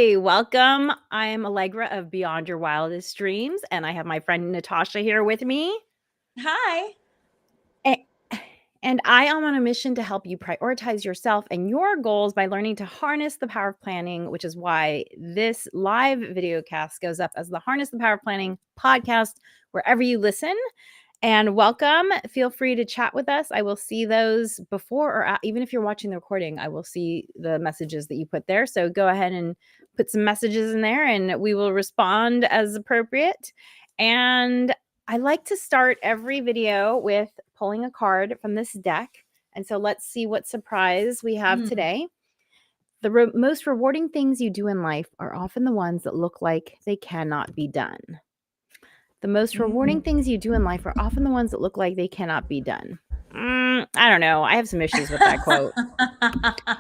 Hey, welcome. I'm Allegra of Beyond Your Wildest Dreams, and I have my friend Natascha here with me. Hi. A- And I am on a mission to help you prioritize yourself and your goals by learning to harness the power of planning, which is why this live video cast goes up as the Harness the Power of Planning podcast, wherever you listen. And welcome. Feel free to chat with us. I will see those before or even if you're watching the recording, I will see the messages that you put there. So go ahead and put some messages in there and we will respond as appropriate. And I like to start every video with pulling a card from this deck. And so let's see what surprise we have today. The most rewarding things you do in life are often the ones that look like they cannot be done. The most rewarding things you do in life are often the ones that look like they cannot be done. I don't know. I have some issues with that quote.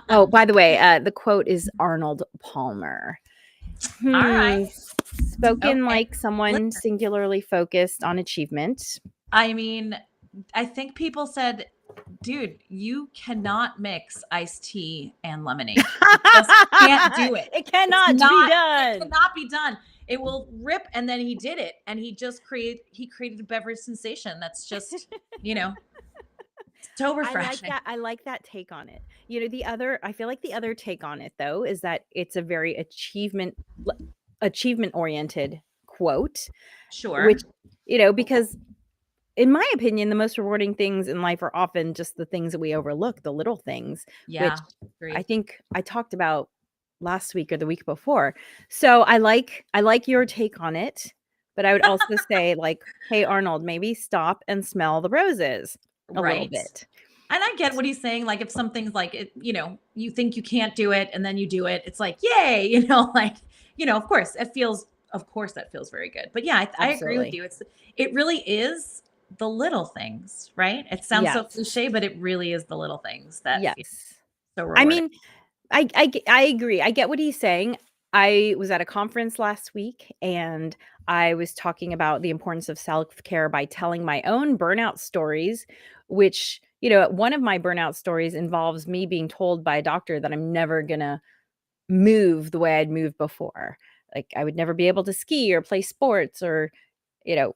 Oh, by the way, the quote is Arnold Palmer. All right. Spoken Okay. like someone singularly focused on achievement. I mean, I think people said, dude, you cannot mix iced tea and lemonade. You just can't do it. It cannot be done. It cannot be done. It will rip. And then he did it. And he created a beverage sensation. That's just, so refreshing. I like that take on it. I feel like the other take on it though is that it's a very achievement oriented quote. Sure. Which, because in my opinion, the most rewarding things in life are often just the things that we overlook, the little things, Yeah. which I think I talked about last week or the week before. So I like your take on it, but I would also say like, hey, Arnold, maybe stop and smell the roses a little bit. And I get what he's saying. Like if something's like, you think you can't do it and then you do it, it's like, yay, of course that feels very good. But yeah, I agree with you. It really is the little things, right? It sounds so cliche, but it really is the little things that feel so rewarding. I mean, I agree. I get what he's saying. I was at a conference last week and I was talking about the importance of self-care by telling my own burnout stories, which, one of my burnout stories involves me being told by a doctor that I'm never going to move the way I'd moved before. Like I would never be able to ski or play sports or,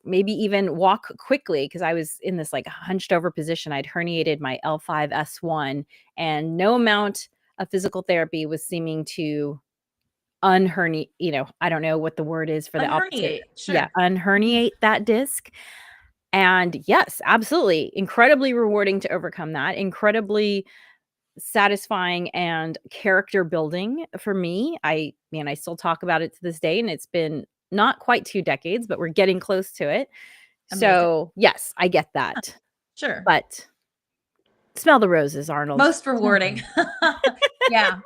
maybe even walk quickly because I was in this like hunched over position. I'd herniated my L5S1 and no amount of physical therapy was seeming to unherniate, I don't know what the word is for the opposite. Sure. Yeah, unherniate that disc. And yes, absolutely. Incredibly rewarding to overcome that. Incredibly satisfying and character building for me. I still talk about it to this day, and it's been not quite 2 decades, but we're getting close to it. Amazing. So yes, I get that. Sure. But smell the roses, Arnold. Most rewarding. Yeah.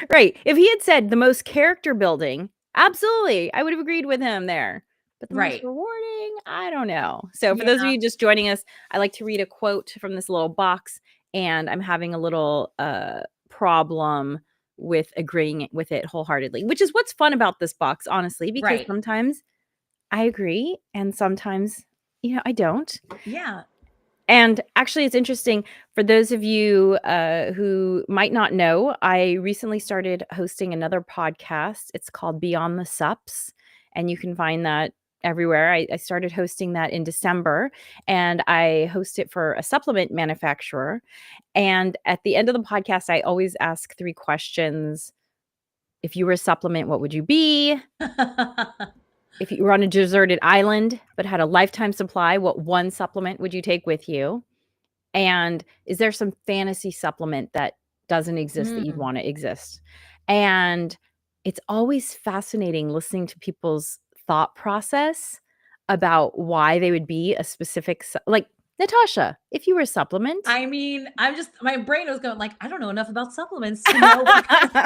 Right. If he had said the most character building, absolutely, I would have agreed with him there. But the most rewarding, I don't know. So for those of you just joining us, I like to read a quote from this little box, and I'm having a little problem with agreeing with it wholeheartedly, which is what's fun about this box, honestly, because sometimes I agree and sometimes, I don't. Yeah. And actually, it's interesting for those of you who might not know, I recently started hosting another podcast. It's called Beyond the Sups, and you can find that everywhere. I started hosting that in December, and I host it for a supplement manufacturer. And at the end of the podcast, I always ask 3 questions. If you were a supplement, what would you be? If you were on a deserted island but had a lifetime supply, what one supplement would you take with you? And is there some fantasy supplement that doesn't exist that you'd want to exist? And it's always fascinating listening to people's thought process about why they would be a specific, like Natascha, if you were a supplement. I mean, my brain was going like, I don't know enough about supplements to know.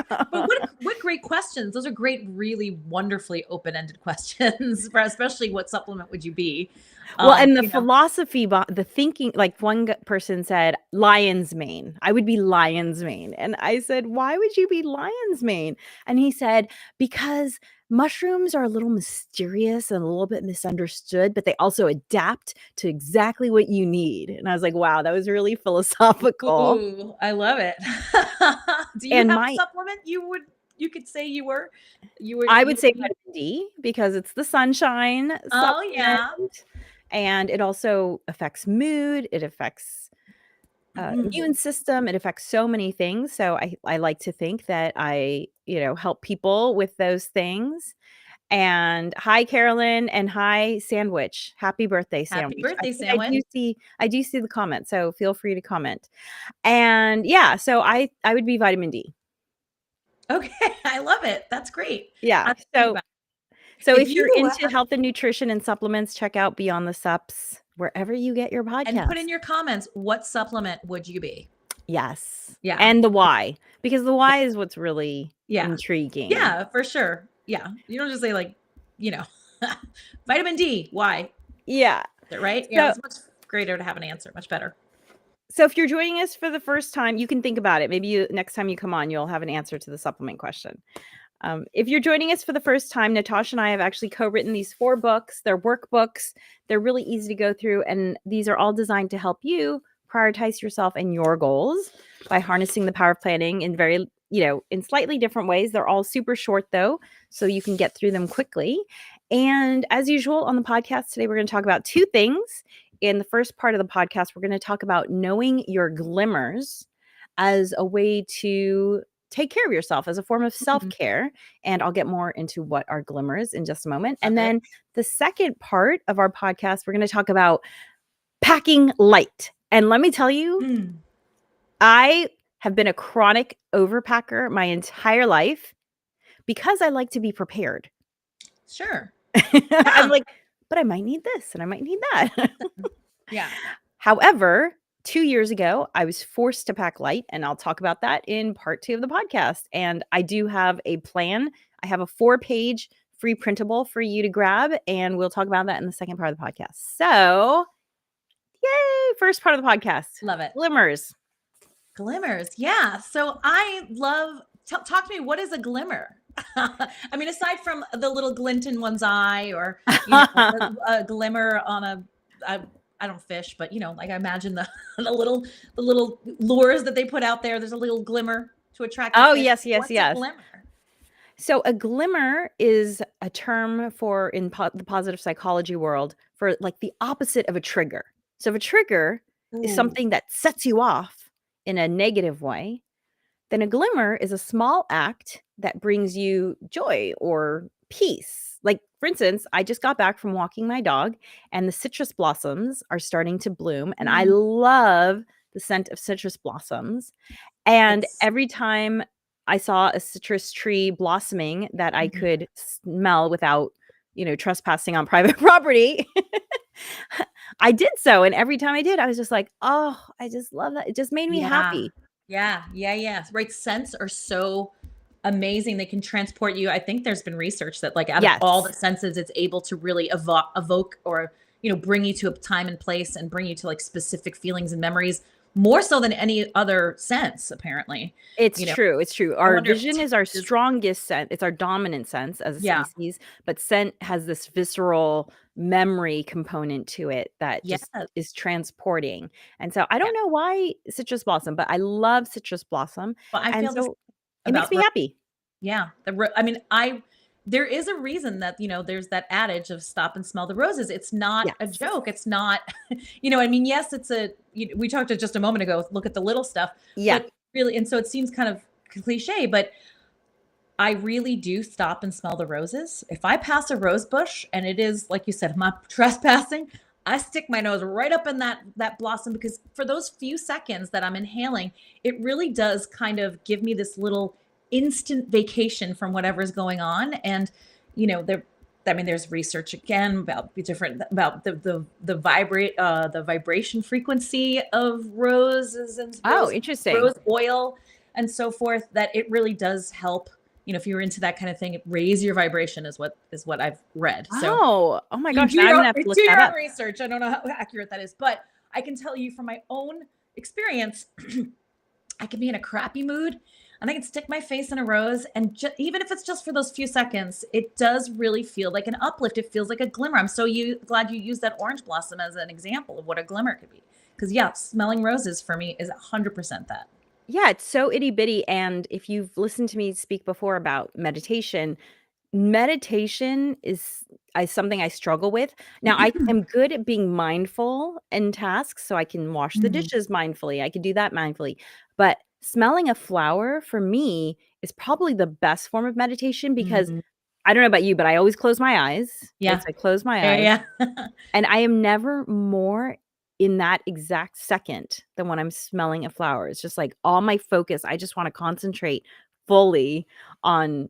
But what great questions. Those are great, really wonderfully open-ended questions for especially what supplement would you be? Well, and the philosophy, the thinking, like one person said, lion's mane. I would be lion's mane. And I said, why would you be lion's mane? And he said, because mushrooms are a little mysterious and a little bit misunderstood, but they also adapt to exactly what you need. And I was like, wow, that was really philosophical. Ooh, I love it. Do you have a supplement you would you could say you were I would say vitamin D because it's the sunshine Oh, yeah. supplement, and it also affects mood, it affects immune system, it affects so many things, so I like to think that I, help people with those things. And hi, Carolyn, and hi, Sandwich. Happy birthday, Happy Sandwich. I birthday, think Sandwich. I do see the comment, so feel free to comment. And yeah, so I would be vitamin D. Okay, I love it. That's great. Yeah. So if you're into health and nutrition and supplements, check out Beyond the Sups wherever you get your podcast. And put in your comments, what supplement would you be? Yes. Yeah. And the why, because the why is what's really intriguing. Yeah, for sure. Yeah. You don't just say like, vitamin D, why? Yeah. Right? Yeah, it's much greater to have an answer, much better. So if you're joining us for the first time, you can think about it. Maybe next time you come on, you'll have an answer to the supplement question. If you're joining us for the first time, Natascha and I have actually co-written these 4 books. They're workbooks. They're really easy to go through, and these are all designed to help you prioritize yourself and your goals by harnessing the power of planning in in slightly different ways. They're all super short though, so you can get through them quickly. And as usual on the podcast today, we're going to talk about 2 things. In the first part of the podcast, we're going to talk about knowing your glimmers as a way to take care of yourself, as a form of self-care. And I'll get more into what are glimmers in just a moment. And then the second part of our podcast, we're going to talk about packing light. And let me tell you, I have been a chronic overpacker my entire life because I like to be prepared. Sure. I'm like, but I might need this and I might need that. Yeah. However, 2 years ago, I was forced to pack light, and I'll talk about that in part 2 of the podcast. And I do have a plan. I have a 4-page free printable for you to grab, and we'll talk about that in the second part of the podcast. So, yay! First part of the podcast. Love it. Glimmers. Glimmers. Yeah. So I love, talk to me. What is a glimmer? I mean, aside from the little glint in one's eye, or a glimmer on I don't fish, but like I imagine the little lures that they put out there. There's a little glimmer to attract. Oh, yes. What's a glimmer? So a glimmer is a term for in the positive psychology world for like the opposite of a trigger. So if a trigger is something that sets you off in a negative way, then a glimmer is a small act that brings you joy or peace. Like, for instance, I just got back from walking my dog, and the citrus blossoms are starting to bloom. And I love the scent of citrus blossoms. And every time I saw a citrus tree blossoming that I could smell without, trespassing on private property, I did so. And every time I did, I was just like, oh, I just love that. It just made me happy. Yeah. Right. Scents are so amazing. They can transport you. I think there's been research that like out of all the senses, it's able to really evoke or, bring you to a time and place and bring you to like specific feelings and memories more so than any other sense, apparently. It's true. It's true. Our vision is our strongest sense. It's our dominant sense as a species, but scent has this visceral memory component to it that just is transporting. And so I don't know why citrus blossom, but I love citrus blossom. Well, I feel so it makes me happy. Yeah. There is a reason that, there's that adage of stop and smell the roses. It's not a joke. It's not, yes, it's we talked just a moment ago, look at the little stuff. Yeah. But really, and so it seems kind of cliche, but I really do stop and smell the roses. If I pass a rose bush and it is, like you said, I'm not trespassing, I stick my nose right up in that blossom, because for those few seconds that I'm inhaling, it really does kind of give me this little instant vacation from whatever's going on. And there's research again about the vibration frequency of roses and interesting. Rose oil and so forth, that it really does help. If you're into that kind of thing, raise your vibration is what I've read. So oh my gosh, I'm gonna have to look that up. Research. I don't know how accurate that is, but I can tell you from my own experience, I can be in a crappy mood and I can stick my face in a rose, and even if it's just for those few seconds, it does really feel like an uplift. It feels like a glimmer. I'm so glad you used that orange blossom as an example of what a glimmer could be. Because smelling roses for me is 100% that. Yeah, it's so itty bitty. And if you've listened to me speak before about meditation, meditation is something I struggle with. Now, I am good at being mindful in tasks, so I can wash the Mm, dishes mindfully. I can do that mindfully. But smelling a flower for me is probably the best form of meditation because mm, I don't know about you, but I always close my eyes, right? yeah. So I close my eyes, Yeah, yeah. and I am never more in that exact second than when I'm smelling a flower. It's just like all my focus. I just want to concentrate fully on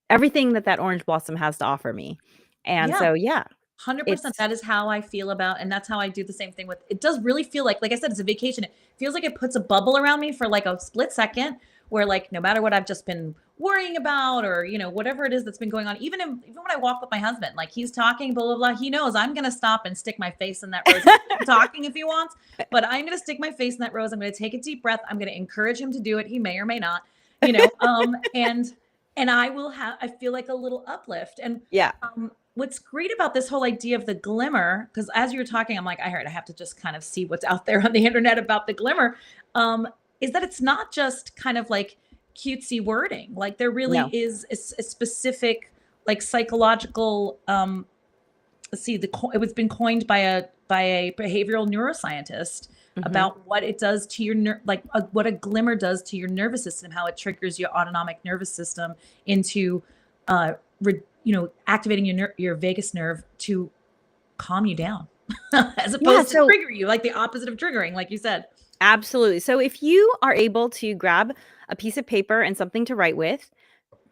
everything that that orange blossom has to offer me. And Yeah. so, yeah, 100%. it's That is how I feel about, and that's how I do the same thing with, it does really feel like I said, it's a vacation. It feels like it puts a bubble around me for like a split second where like no matter what I've just been worrying about or, whatever it is that's been going on, even when I walk with my husband, like he's talking, blah, blah, blah, he knows I'm going to stop and stick my face in that rose. He can keep talking if he wants, but I'm going to stick my face in that rose. I'm going to take a deep breath. I'm going to encourage him to do it. He may or may not, and I feel like a little uplift. And yeah. what's great about this whole idea of the glimmer, because as you were talking, I'm like, I heard I have to just kind of see what's out there on the internet about the glimmer, is that it's not just kind of like cutesy wording. Like there really No. is a specific like psychological let's see, it was been coined by a behavioral neuroscientist Mhm. about what it does to your what a glimmer does to your nervous system, how it triggers your autonomic nervous system into activating your vagus nerve to calm you down as Yeah, opposed to so trigger you, like the opposite of triggering, like you said. absolutely. So if you are able to grab a piece of paper and something to write with,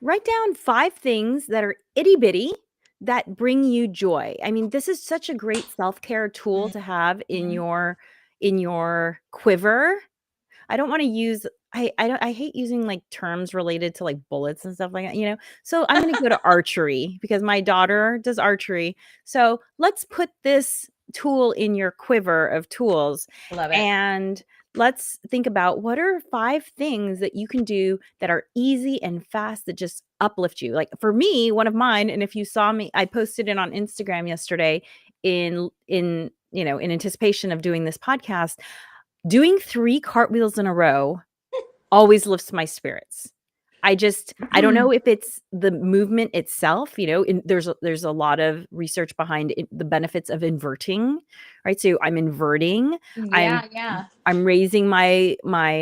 write down 5 things that are itty bitty that bring you joy. I mean, this is such a great self-care tool to have Mhm. in your quiver. I don't wanna use I don't I hate using, like, terms related to, like, bullets and stuff like that, you know? So I'm gonna go to archery because my daughter does archery. So let's put this tool in your quiver of tools, I love it. and let's think about what are 5 things that you can do that are easy and fast that just uplift you. Like, for me, one of mine, and if you saw me, I posted it on Instagram yesterday in anticipation of doing this podcast. Doing 3 cartwheels in a row always lifts my spirits. I don't know if it's the movement itself, there's a lot of research behind the benefits of inverting, right? So I'm inverting, I'm Yeah, yeah. I'm raising my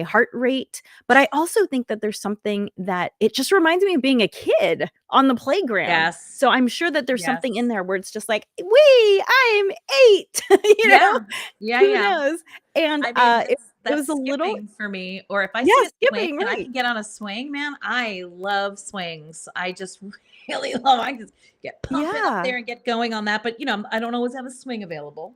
heart rate, but I also think that there's something that it just reminds me of being a kid on the playground. Yes. So I'm sure that there's Yes. something in there where it's just like, I'm 8," Yeah. Yeah, Who yeah. knows? And, I mean, it was that's a little. skipping for me, or if I Yeah, see a swing skipping, and I right. can get on a swing, man, I love swings. I just really love, I just get pumping up Yeah. there and get going on that, but, I don't always have a swing available.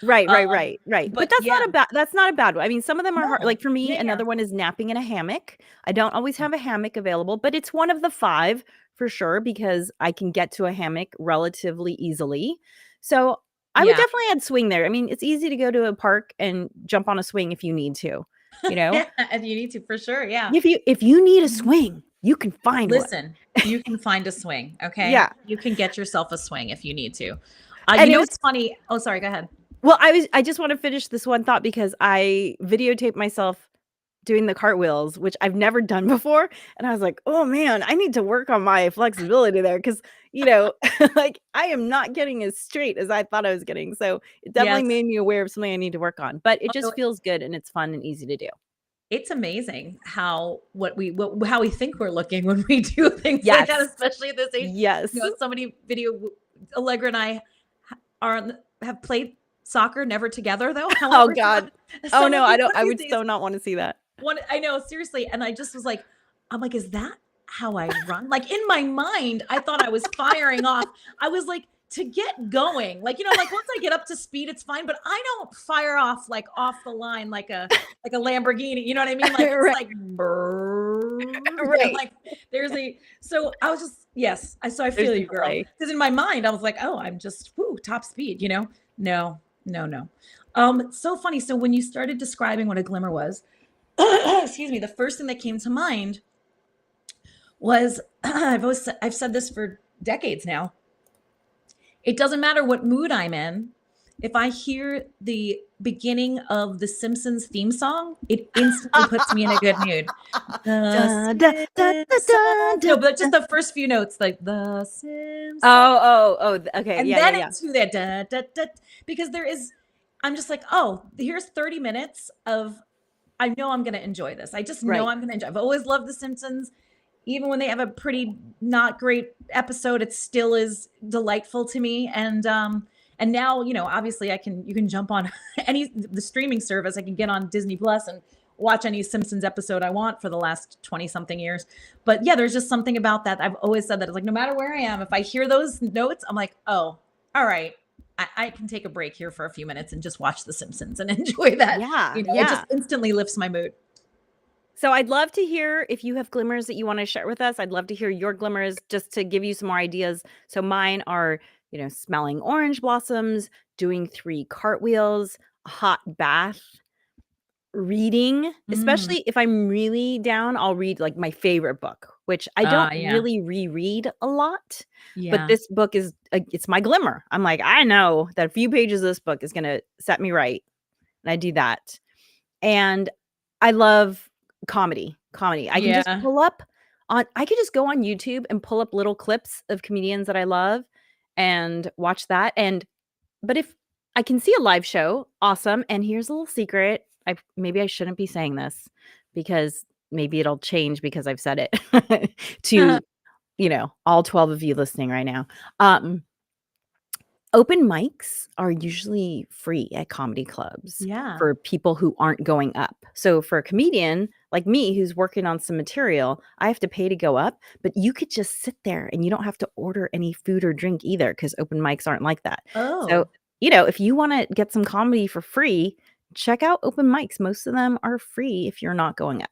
Right, right, Um, right, right. But but yeah. that's not a bad one. I mean, some of them are hard. No. Like, for me, Yeah, yeah. another one is napping in a hammock. I don't always have a hammock available, but it's one of the 5 for sure because I can get to a hammock relatively easily. So, I would Yeah. definitely add swing there. I mean, it's easy to go to a park and jump on a swing if you need to, you know? Yeah, if you need to, for sure, yeah. If you need a Mhm. swing, you can find one. Listen, you can find a swing, okay? Yeah. You can get yourself a swing if you need to. And it was What's funny, oh, sorry, go ahead. Well, I just wanna finish this one thought because I videotaped myself doing the cartwheels, which I've never done before, and I was like, "Oh, man, I need to work on my flexibility there," 'cause, like, I am not getting as straight as I thought I was getting, so it definitely Yes. made me aware of something I need to work on, but it Oh, just feels good and it's fun and easy to do. it's amazing how how we think we're looking when we do things like that, Yes. especially at this age. Yes. Somebody video Allegra and I have played soccer, never together though. Oh However, god. Oh, some no, of I these don't I these would days, so not wanna see that. one I know, seriously, and I just was like, I'm like, is that how I run? Like in my mind, I thought I was firing off. I was like, to get going, like, like once I get up to speed, it's fine, but I don't fire off like off the line like a Lamborghini. You know what I mean? Like it's Right, like brrr, right. like there's a so I was just yes. So I There's feel a you, girl. delay. Because in my mind, I was like, oh, I'm just top speed. No, no, no. It's so funny. So when you started describing what a glimmer was, excuse me, the first thing that came to mind was I've said this for decades now. It doesn't matter what mood I'm in. if I hear the beginning of the Simpsons theme song, it instantly puts me in a good mood. The Da, da, da, da, da, Simpsons. da, No, but da. just the first few notes, like the Simpsons. Okay. And Yeah, then yeah, yeah. into that because I'm just like, oh, here's 30 minutes of, I know I'm going to enjoy this. I just know Right. I'm going to enjoy. I've always loved The Simpsons. Even when they have a pretty not great episode, it still is delightful to me. And now, obviously you can jump on the streaming service. I can get on Disney Plus and watch any Simpsons episode I want for the last 20 something years. But yeah, there's just something about that. I've always said that it's like, no matter where I am, if I hear those notes, I'm like, oh, all right. I can take a break here for a few minutes and just watch The Simpsons and enjoy that. Yeah, It yeah. just instantly lifts my mood. So I'd love to hear if you have glimmers that you want to share with us. I'd love to hear your glimmers just to give you some more ideas. So mine are, smelling orange blossoms, doing 3 cartwheels, a hot bath, reading, Mm. especially if I'm really down, I'll read like my favorite book, which I don't Yeah. really reread a lot, but Yeah. this book is it's my glimmer. I'm like, I know that a few pages of this book is going to set me right. And I do that. And I love comedy. I can just Yeah. pull up I could just go on YouTube and pull up little clips of comedians that I love and watch that. But if I can see a live show, awesome. And here's a little secret. Maybe I shouldn't be saying this because maybe it'll change because I've said it to, all 12 of you listening right now. Open mics are usually free at comedy clubs Yeah. for people who aren't going up. So for a comedian like me who's working on some material, I have to pay to go up, but you could just sit there and you don't have to order any food or drink either because open mics aren't like that. So, Oh, if you want to get some comedy for free, check out open mics. Most of them are free if you're not going up.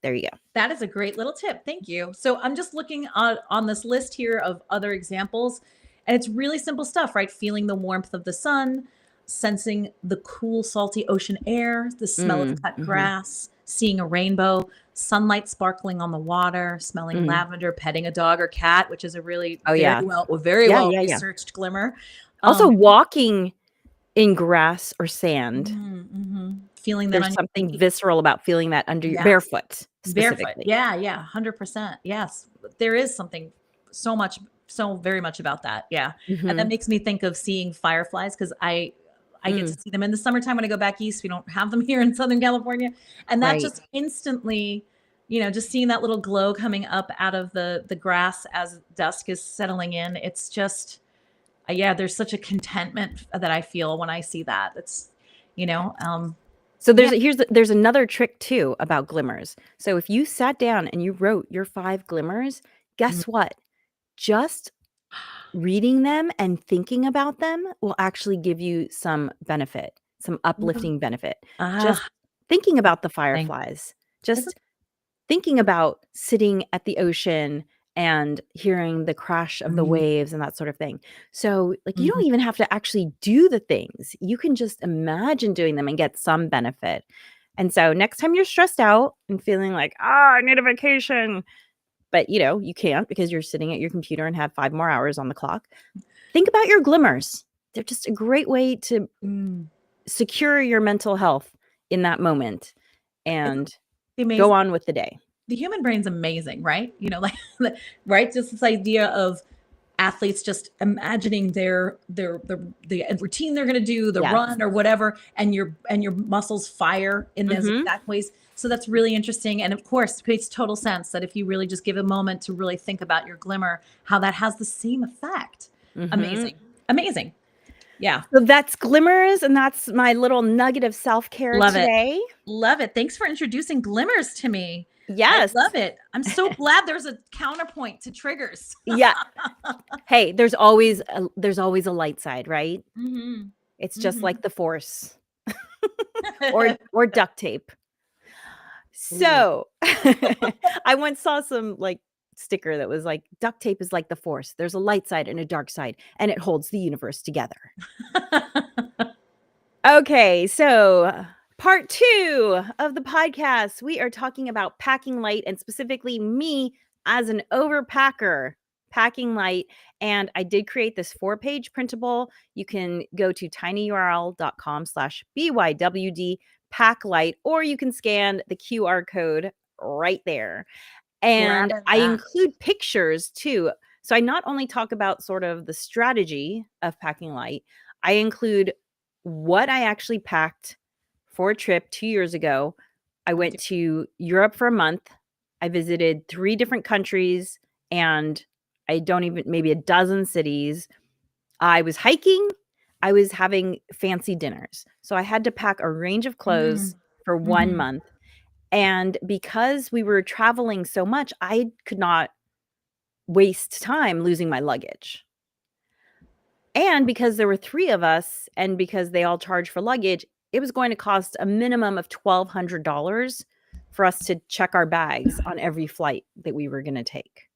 There you go. that is a great little tip. Thank you. So I'm just looking on this list here of other examples, and it's really simple stuff, right? Feeling the warmth of the sun, sensing the cool, salty ocean air, the smell of cut Mhm. grass, seeing a rainbow, sunlight sparkling on the water, smelling Mm. lavender, petting a dog or cat, which is a really Oh, yeah. very Yeah, well yeah, yeah. researched glimmer. Also, walking in grass or sand. Feeling that There's on your something feet. visceral about feeling that under your Yes. barefoot, Barefoot. specifically. Yeah, yeah, 100%. Yes. There is something so very much about that. Yeah. And that Mhm. makes me think of seeing fireflies because I get to Mm, see them in the summertime when I go back east. We don't have them here in Southern California. And that right. just instantly, just seeing that little glow coming up out of the grass as dusk is settling in. It's just yeah, there's such a contentment that I feel when I see that. It's, you know, um So yeah. there's another trick too about glimmers. So if you sat down and you wrote your 5 glimmers, Mm. guess what? Just reading them and thinking about them will actually give you some benefit, some Mm. uplifting benefit. Just Ah, thinking about the thing. fireflies, Isn't just thinking about sitting at the ocean and hearing the crash of the mm, waves and that sort of thing. So, like, you mhm. don't even have to actually do the things. You can just imagine doing them and get some benefit. And so, next time you're stressed out and feeling like, I need a vacation, but you can't because you're sitting at your computer and have 5 more hours on the clock. Think about your glimmers. They're just a great way to Mm. secure your mental health in that moment Isn't and it go amazing? on with the day. The human brain's amazing, right? Like, right? Just this idea of athletes just imagining the routine they're going to do, the Yes. run or whatever, and your muscles fire in those Mhm. exact ways. So that's really interesting, and of course, it makes total sense that if you really just give a moment to really think about your glimmer, how that has the same effect. Mhm. Amazing, amazing. Yeah, So that's glimmers, and that's my little nugget of self-care love it. today. Love it. Thanks for introducing glimmers to me. I Yes. love it. I'm so glad there's a counterpoint to triggers. Yeah. Hey, there's always a light side, right? Mhm. It's just like Mhm. the Force or duct tape. Ooh. So, I once saw some, like, sticker that was like, "Duct tape is like the Force. There's a light side and a dark side, and it holds the universe together." Okay, so part 2 of the podcast, we are talking about packing light and specifically me as an overpacker. packing light. And I did create this 4-page printable. You can go to tinyurl.com/BYWD pack light, or you can scan the QR code right there. And I include pictures too. So I not only talk about sort of the strategy of packing light, I include what I actually packed for a trip 2 years ago. I went to Europe for a month. I visited 3 different countries, and I don't even maybe a dozen cities. I was hiking. I was having fancy dinners. So I had to pack a range of clothes for 1 month. And because we were traveling so much, I could not waste time losing my luggage. And because there were 3 of us, and because they all charge for luggage, it was going to cost a minimum of $1,200 for us to check our bags on every flight that we were gonna take.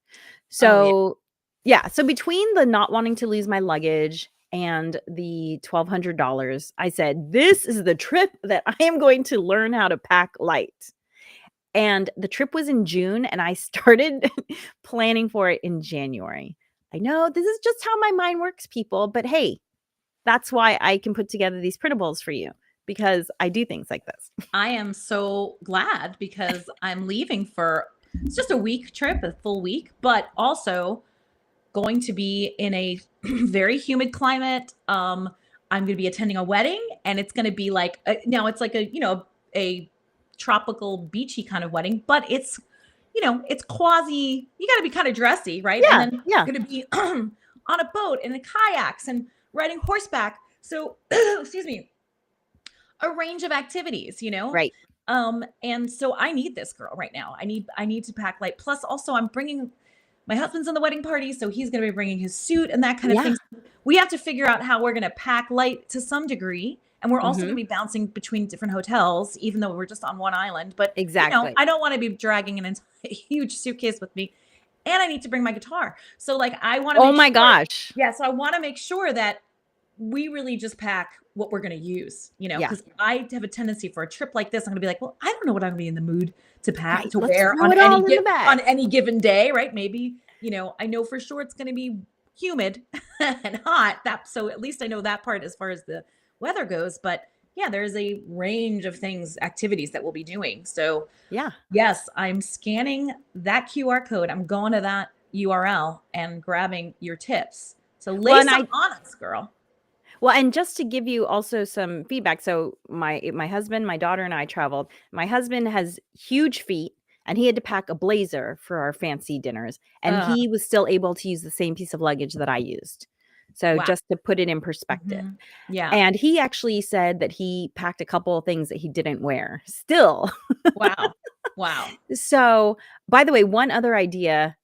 So, yeah, so between the not wanting to lose my luggage and the $1,200, I said, "This is the trip that I am going to learn how to pack light." And the trip was in June, and I started planning for it in January. I know this is just how my mind works, people, but hey, that's why I can put together these printables for you, because I do things like this. I am so glad, because I'm leaving for, it's just a week trip, a full week, but also going to be in a very humid climate. I'm going to be attending a wedding, and it's going to be like, now it's like a tropical beachy kind of wedding, but it's, it's quasi, you got to be kind of dressy, right? Yeah, and then yeah. going to be on a boat and in kayaks and riding horseback. So, excuse me, a range of activities, Right. And so I need this, girl, right now. I need to pack light. Plus, also, I'm bringing, my husband's in the wedding party, so he's going to be bringing his suit and that kind of thing. We have to figure out how we're going to pack light to some degree. And we're also going to be bouncing between different hotels, even though we're just on one island. But exactly, I don't want to be dragging an entire huge suitcase with me. And I need to bring my guitar. So like, I want to oh my gosh. Yeah. So I want to make sure that we really just pack what we're going to use, because I have a tendency for a trip like this. I'm going to be like, well, I don't know what I'm going to be in the mood to pack, to wear on any given day. Right. Maybe, I know for sure it's going to be humid and hot. So at least I know that part as far as the weather goes. But yeah, there's a range of activities that we'll be doing. So yeah, yes, I'm scanning that QR code. I'm going to that URL and grabbing your tips. So lay some on us, girl. Well, and just to give you also some feedback. So my husband, my daughter, and I traveled. My husband has huge feet, and he had to pack a blazer for our fancy dinners, and he was still able to use the same piece of luggage that I used. So just to put it in perspective. Yeah. And he actually said that he packed a couple of things that he didn't wear still. Wow. So, by the way, one other idea,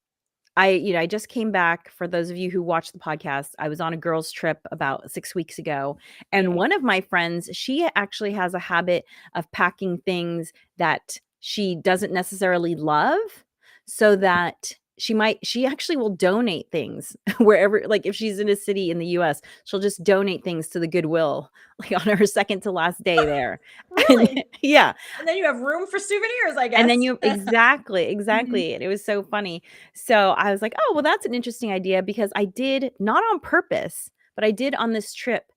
I just came back. For those of you who watch the podcast, I was on a girls' trip about 6 weeks ago. And one of my friends, she actually has a habit of packing things that she doesn't necessarily love, so that she actually will donate things wherever, like if she's in a city in the US, she'll just donate things to the Goodwill, like on her second to last day there. Really? Yeah. And then you have room for souvenirs, I guess. And then exactly. And it was so funny. So I was like, oh, well, that's an interesting idea, because I did, not on purpose, but I did on this trip.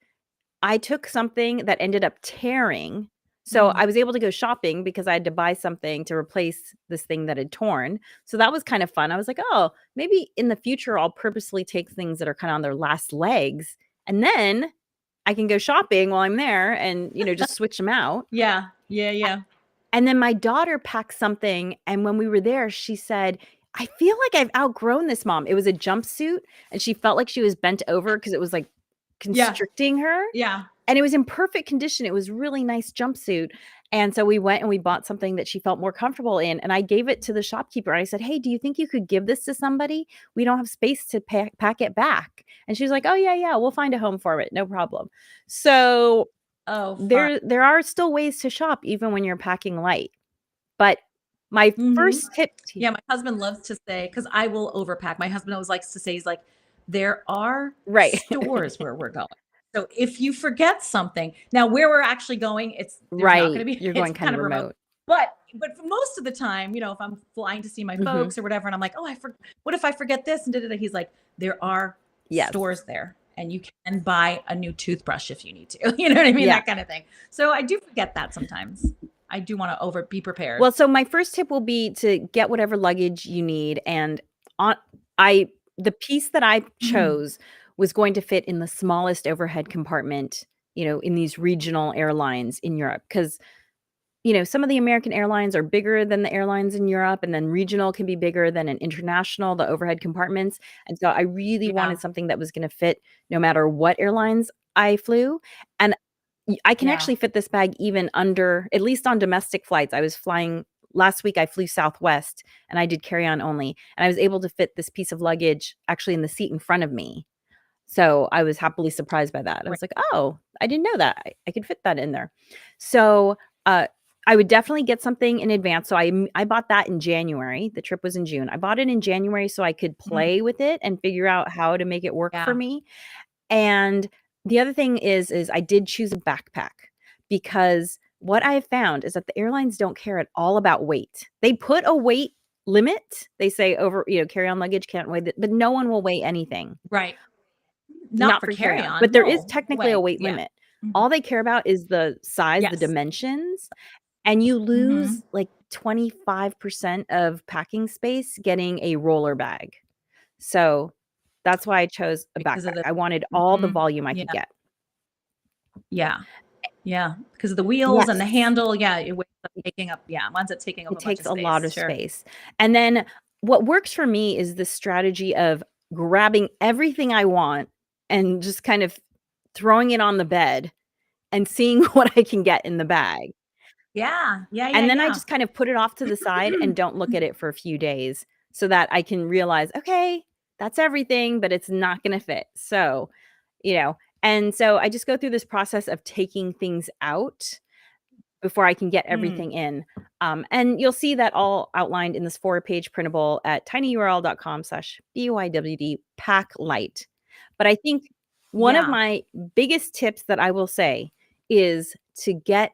I took something that ended up tearing. So I was able to go shopping because I had to buy something to replace this thing that had torn. So that was kind of fun. I was like, oh, maybe in the future, I'll purposely take things that are kind of on their last legs, and then I can go shopping while I'm there and, just switch them out. Yeah. And then my daughter packed something, and when we were there, she said, "I feel like I've outgrown this, Mom." It was a jumpsuit, and she felt like she was bent over because it was like constricting her. Yeah. And it was in perfect condition. It was really nice jumpsuit. And so we went and we bought something that she felt more comfortable in. And I gave it to the shopkeeper. I said, "Hey, do you think you could give this to somebody? We don't have space to pack it back." And she was like, "Oh, yeah, we'll find a home for it. No problem." So there are still ways to shop even when you're packing light. But my first tip to you. Yeah, my husband loves to say, because I will overpack. My husband always likes to say, he's like, there are stores where we're going. So if you forget something, now where we're actually going, it's not going to be, you're going kind of remote. But but for most of the time, if I'm flying to see my Mhm. folks or whatever, and I'm like, oh, what if I forget this? And da-da-da. He's like, there are Yes. stores there and you can buy a new toothbrush if you need to. You know what I mean? Yeah. That kind of thing. So I do forget that sometimes. I do want to be prepared. Well, so my first tip will be to get whatever luggage you need, and on the piece that I chose was going to fit in the smallest overhead compartment, in these regional airlines in Europe, 'cause, some of the American airlines are bigger than the airlines in Europe, and then regional can be bigger than an international, the overhead compartments, and so I really Yeah. wanted something that was gonna fit no matter what airlines I flew, and I can Yeah. actually fit this bag even under, at least on domestic flights. I was flying last week, I flew Southwest, and I did carry-on only, and I was able to fit this piece of luggage actually in the seat in front of me. So, I was happily surprised by that. I Right. was like, "Oh, I didn't know that. I could fit that in there." So, I would definitely get something in advance. So, I bought that in January. The trip was in June. I bought it in January so I could Mm, play with it and figure out how to make it work for yeah. me. And the other thing is I did choose a backpack, because what I have found is that the airlines don't care at all about weight. They put a weight limit. They say carry-on luggage can't weigh but no one will weigh anything. Right. Not Not for for carry-on, carry-on. but there is No technically a way. weight Yeah. limit. Mhm. All they care about is the size, the Yes. dimensions, and you Hmm. lose, like, 25% of packing space getting a roller bag. So, that's why I chose a Because of backpack. the, I wanted all the mhm. volume I Yeah. could get. Yeah. Yeah. Because of the wheels and the Yes. handle. Yeah. It winds up taking up It a bunch takes of a lot space. of Sure. space. And then what works for me is the strategy of grabbing everything I want and just kind of throwing it on the bed and seeing what I can get in the bag. Yeah. Yeah. Yeah. And then I Yeah. just kind of put it off to the side and don't look at it for a few days so that I can realize, "Okay, that's everything, but it's not gonna fit." So, you know, and so I just go through this process of taking things out before I can get Mm, everything in. And you'll see that all outlined in this 4-page printable at tinyurl.com/BYWD pack light. But I think one of yeah. my biggest tips that I will say is to get,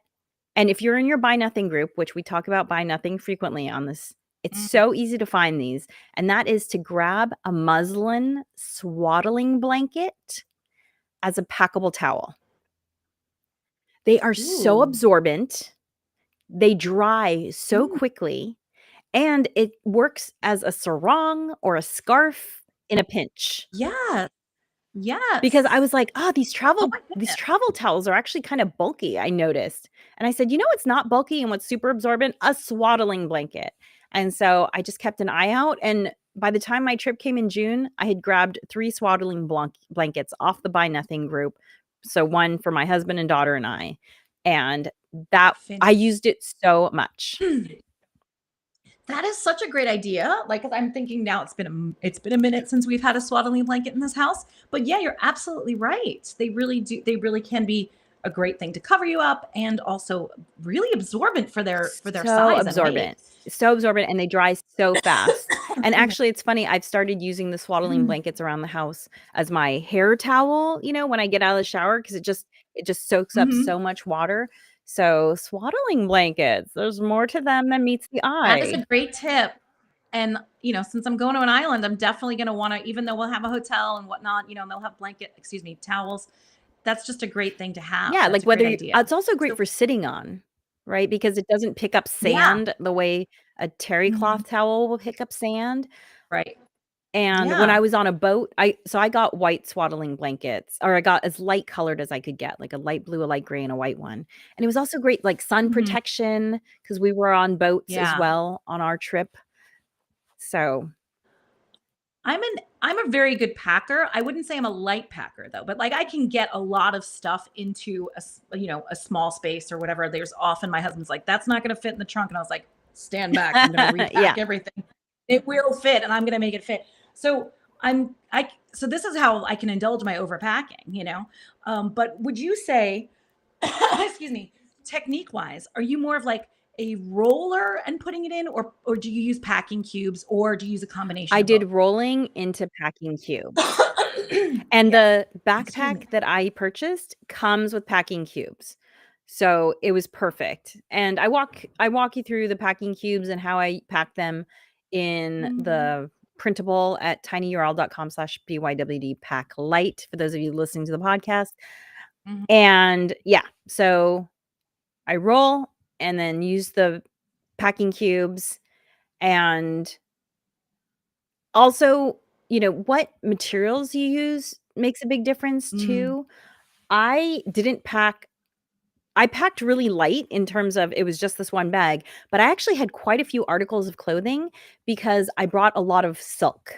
and if you're in your buy nothing group, which we talk about buy nothing frequently on this, it's Mm. so easy to find these, and that is to grab a muslin swaddling blanket as a packable towel. They are so Ooh. absorbent, they dry so Mm, quickly, and it works as a sarong or a scarf in a pinch. yes. Because I Yes. was like, "Oh, Oh my these goodness. travel towels are actually kinda bulky," I noticed. And I said, "You know what's not bulky and what's super absorbent? A swaddling blanket." And so I just kept an eye out, and by the time my trip came in June, I had grabbed 3 swaddling blankets off the Buy Nothing group. So 1 for my husband and daughter and I, and that I used it so much. That is such a great idea. Like, 'cause I'm thinking now it's been a minute since we've had a swaddling blanket in this house. But yeah, you're absolutely right. They really do. They really can be a great thing to cover you up and also really absorbent for their So size and weight. absorbent. So absorbent, and they dry so fast. And actually, it's funny, I've started using the swaddling blankets around the house as my hair towel, when I get out of the shower, because it just soaks up Mhm. so much water. So, swaddling blankets, there's more to them than meets the That is a eye. great tip. And since I'm going to an island, I'm definitely going to want to, even though we'll have a hotel and whatnot, and they'll have towels. That's just a great thing to have. Yeah, That's like a great whether you idea. it's also great So for sitting on, right? Because it doesn't pick up yeah. sand the way a terry Mhm. cloth towel will pick up sand. Right. And when I Yeah. was on a boat, I got white swaddling blankets, or I got as light colored as I could get, like a light blue, a light gray, and a white one. And it was also great, like, sun Mhm. protection, because we were on boats as Yeah. well on our trip. So I'm a very good packer. I wouldn't say I'm a light packer though, but like I can get a lot of stuff into a small space or whatever. There's often my husband's like, that's not going to fit in the trunk. And I was like, stand back. I'm going to repack yeah. everything. It will fit and I'm going to make it fit. So so this is how I can indulge my overpacking. But would you say, excuse me, technique wise, are you more of like a roller and putting it in, or do you use packing cubes, or do you use a combination I of both? did rolling into packing cubes. And Yeah. the Excuse me. backpack that I purchased comes with packing cubes. So it was perfect. And I walk you through the packing cubes and how I pack them in the Printable at tinyurl.com/bywd pack light for those of you listening to the podcast. And yeah, so I roll and then use the packing cubes. And also, what materials you use makes a big difference too. I packed really light in terms of it was just this one bag, but I actually had quite a few articles of clothing because I brought a lot of silk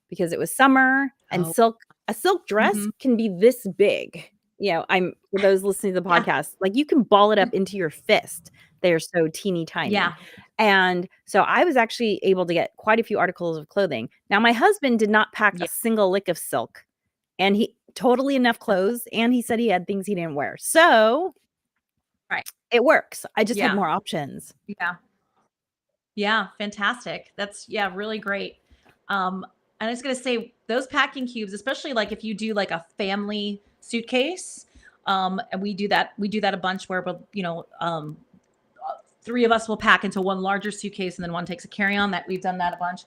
because it was summer and Oh. a silk dress can be this big. For those listening to the Yeah. podcast, like you can ball it up into your fist. They are so teeny tiny. Yeah. And so I was actually able to get quite a few articles of clothing. Now, my husband did not pack a single lick of silk, and he totally enough clothes, and he said he had things he didn't wear. So Right. it works. I just had more options. Yeah. Yeah, fantastic. That's really great. And I was gonna say those packing cubes, especially like if you do like a family suitcase, and we do that a bunch where we'll, three of us will pack into one larger suitcase and then one takes a carry-on. That we've done that a bunch.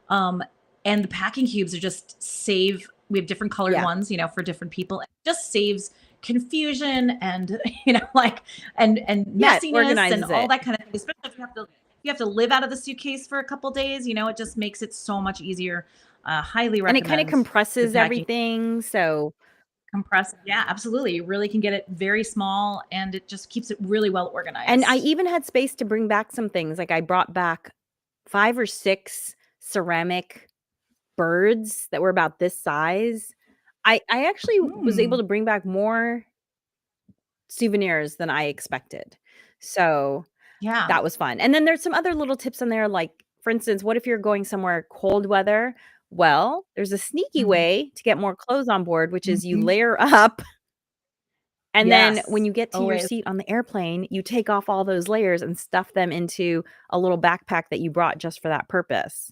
And the packing cubes are just we have different colored ones, for different people. It just saves confusion and like and messiness and all that kind of thing, especially if you have to live out of the suitcase for a couple days, it just makes it so much easier. Highly recommend. And it kind of compresses everything. So yeah, absolutely. You really can get it very small and it just keeps it really well organized. And I even had space to bring back some things. Like I brought back 5 or 6 ceramic birds that were about this size. I actually was able to bring back more souvenirs than I expected. So that was fun. And then there's some other little tips in there, like, for instance, what if you're going somewhere cold weather? Well, there's a sneaky way to get more clothes on board, which is you layer up. And then when you get to your seat on the airplane, you take off all those layers and stuff them into a little backpack that you brought just for that purpose.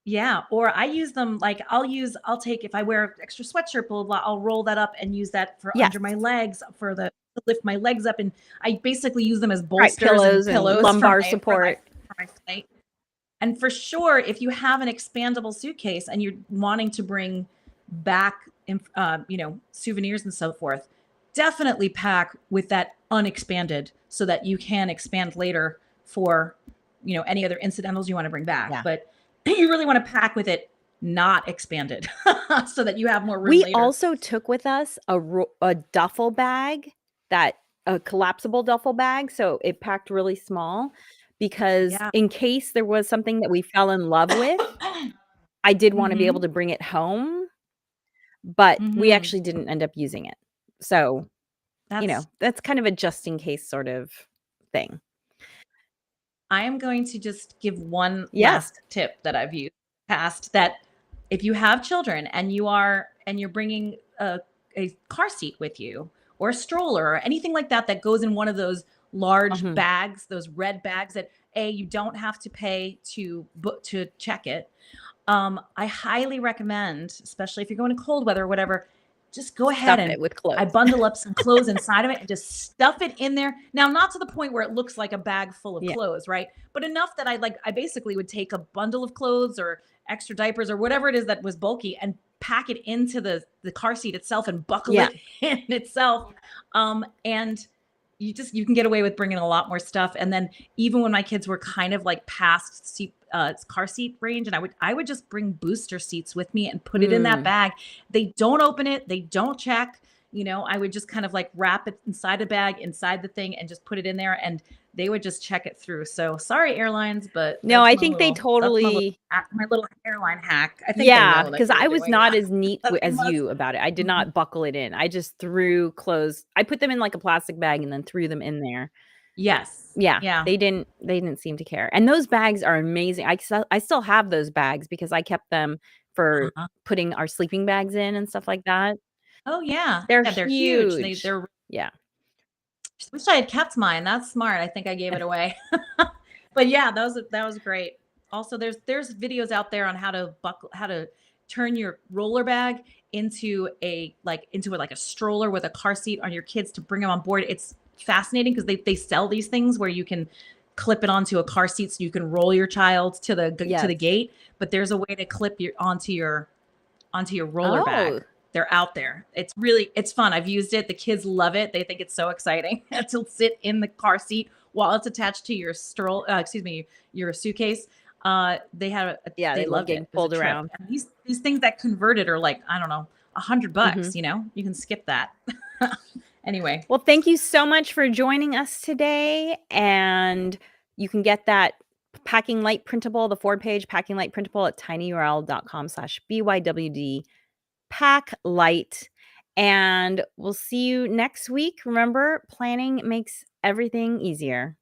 Yeah. Or I use them like I'll take, if I wear extra sweatshirt, blah, blah, blah, I'll roll that up and use that for under my legs to lift my legs up. And I basically use them as bolsters and pillows lumbar support for my flight. And for sure, if you have an expandable suitcase and you're wanting to bring back, souvenirs and so forth, definitely pack with that unexpanded so that you can expand later for, any other incidentals you want to bring back. Yeah. But you really want to pack with it not expanded so that you have more room We later. also took with us a duffel bag, a collapsible duffel bag, so it packed really small because in case there was something that we fell in love with, I did want to be able to bring it home, but we actually didn't end up using it. So, that's kind of a just in case sort of thing. I am going to just give one last tip that I've used past, that if you have children and you're bringing a car seat with you or a stroller or anything like that goes in one of those large bags, those red bags that you don't have to pay to check it. I highly recommend, especially if you're going to cold weather or whatever, just go ahead and with clothes. I bundle up some clothes inside of it and just stuff it in there. Now, not to the point where it looks like a bag full of clothes, right? But enough that I basically would take a bundle of clothes or extra diapers or whatever it is that was bulky and pack it into the car seat itself and buckle it in itself. And you can get away with bringing a lot more stuff. And then even when my kids were kind of like past car seat range, and I would just bring booster seats with me and put it in that bag. They don't open it. They don't check. I would just kind of like wrap it inside the bag, inside the thing, and just put it in there, and they would just check it through. So sorry, airlines, but no, I think they totally my little airline hack. I think because I was not as neat as you about it. I did not buckle it in. I just threw clothes. I put them in like a plastic bag and then threw them in there. Yes. Yeah. They didn't seem to care. And those bags are amazing. I still have those bags because I kept them for putting our sleeping bags in and stuff like that. Oh yeah. They're huge. They're wish I had kept mine. That's smart. I think I gave it away. But yeah, that was great. Also, there's videos out there on how to turn your roller bag into a stroller with a car seat on your kids to bring them on board. It's fascinating because they sell these things where you can clip it onto a car seat so you can roll your child to the gate, but there's a way to clip onto your roller bag. They're out there. It's fun. I've used it. The kids love it. They think it's so exciting to sit in the car seat while it's attached to your your suitcase. They love getting pulled around. And these things that converted are like, I don't know, $100, you know, you can skip that. Anyway. Well, thank you so much for joining us today. And you can get that Packing Light Printable, the 4-page Packing Light Printable at tinyurl.com/BYWD Pack Light. And we'll see you next week. Remember, planning makes everything easier.